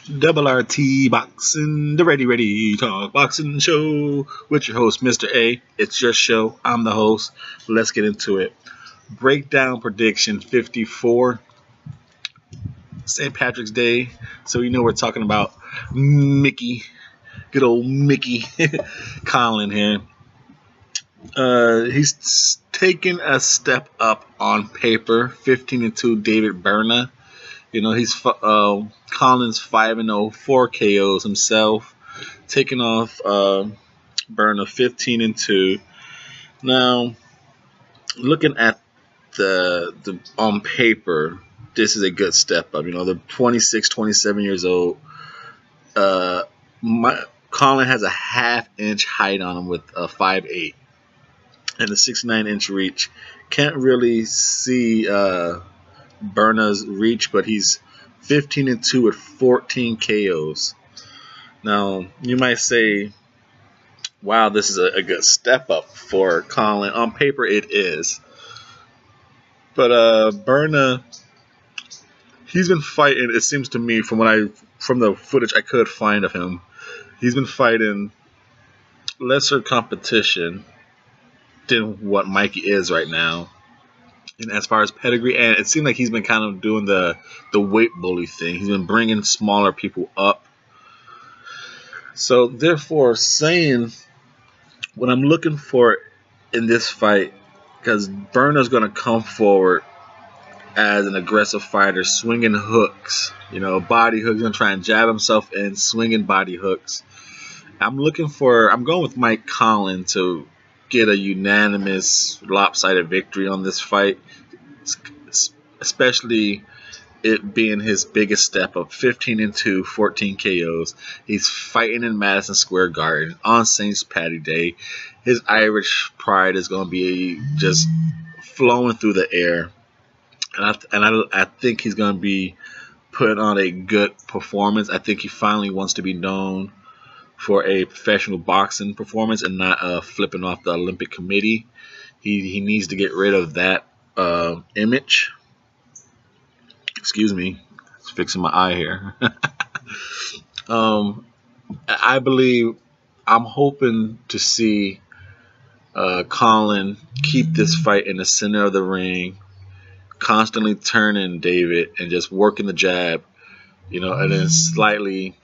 Double RT Boxing, the ready talk boxing show with your host, Mr. A. It's your show. I'm the host. Let's get into it. Breakdown prediction 54, St. Patrick's Day. So you know we're talking about Mickey, good old Mickey Conlan here. He's taken a step up on paper. 15-2 David Berna. You know, he's Conlan's 5-0, 4 KOs himself, taking off Berna 15-2. Now, looking at the on paper, this is a good step up. You know, they're 26, 27 years old. Conlan has a half-inch height on him with a 5'8", and a 69-inch reach. Can't really see Berna's reach, but he's 15-2 with 14 KOs. Now, you might say, wow, this is a good step up for Conlan. On paper, it is. But Berna, he's been fighting, it seems to me, from the footage I could find of him, he's been fighting lesser competition than what Mikey is right now. And as far as pedigree, and it seemed like he's been kind of doing the weight bully thing. He's been bringing smaller people up. So therefore, saying what I'm looking for in this fight, because Berna's going to come forward as an aggressive fighter, swinging hooks, body hooks, going to try and jab himself in, swinging body hooks. I'm going with Mike Conlan to get a unanimous lopsided victory on this fight, especially it being his biggest step up, 15-2, 14 KOs. He's fighting in Madison Square Garden on St. Patty's Day. His Irish pride is going to be just flowing through the air, and I think he's going to be putting on a good performance. I think he finally wants to be known for a professional boxing performance and not flipping off the Olympic Committee. He needs to get rid of that image. Excuse me, it's fixing my eye here. I believe, I'm hoping to see Conlan keep this fight in the center of the ring, constantly turning David and just working the jab, and then slightly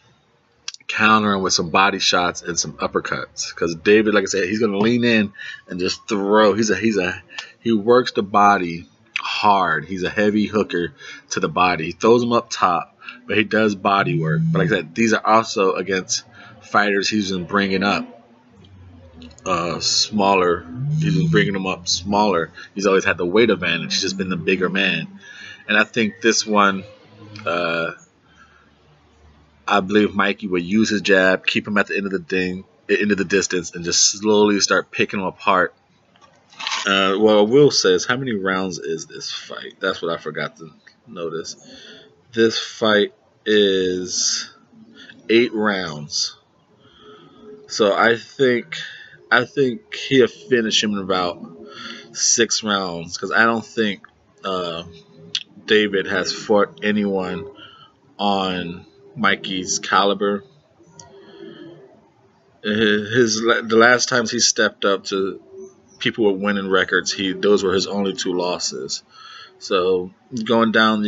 countering with some body shots and some uppercuts. Because David, like I said, he's going to lean in and just throw. He works the body hard. He's a heavy hooker to the body. He throws him up top, but he does body work. But like I said, these are also against fighters he's been bringing up smaller. He's been bringing them up smaller. He's always had the weight advantage. He's just been the bigger man. And I think this one, I believe Mikey will use his jab, keep him at the end of the distance, and just slowly start picking him apart. What I will say is, how many rounds is this fight? That's what I forgot to notice. This fight is 8 rounds. So I think he'll finish him in about 6 rounds, because I don't think David has fought anyone on Mikey's caliber. The last times he stepped up to people with winning records, those were his only 2 losses. So you're going down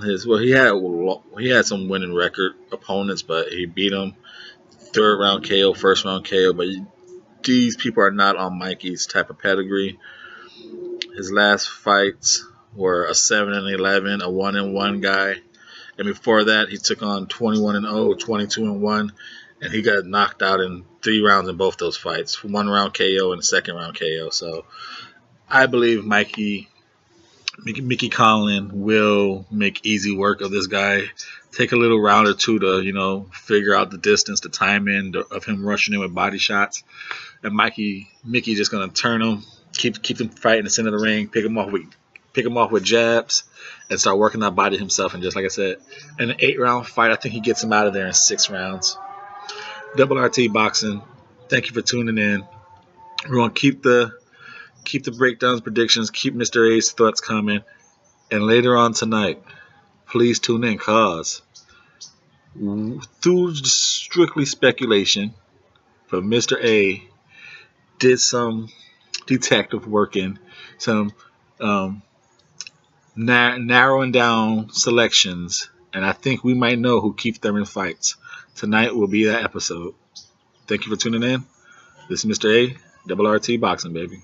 his. Well, he had some winning record opponents, but he beat them 3rd round KO, 1st round KO. But these people are not on Mikey's type of pedigree. His last fights were a 7-11, a 1-1 guy. And before that, he took on 21-0, 22-1, and he got knocked out in 3 rounds in both those fights. 1 round KO and a 2nd round KO. So I believe Mickey Conlan will make easy work of this guy. Take a little round or 2 to, figure out the distance, the timing of him rushing in with body shots. And Mickey just going to turn him, keep him fighting in the center of the ring, pick him off with jabs, and start working that body himself. And just like I said, in an 8-round fight, I think he gets him out of there in 6 rounds. Double RT Boxing, thank you for tuning in. We're going to keep the breakdowns, predictions, keep Mr. A's thoughts coming. And later on tonight, please tune in, cause through strictly speculation, but Mr. A did some detective work in some um, narrowing down selections, and I think we might know who Keith Thurman fights. Tonight will be that episode. Thank you for tuning in. This is Mr. A, Double RT Boxing, baby.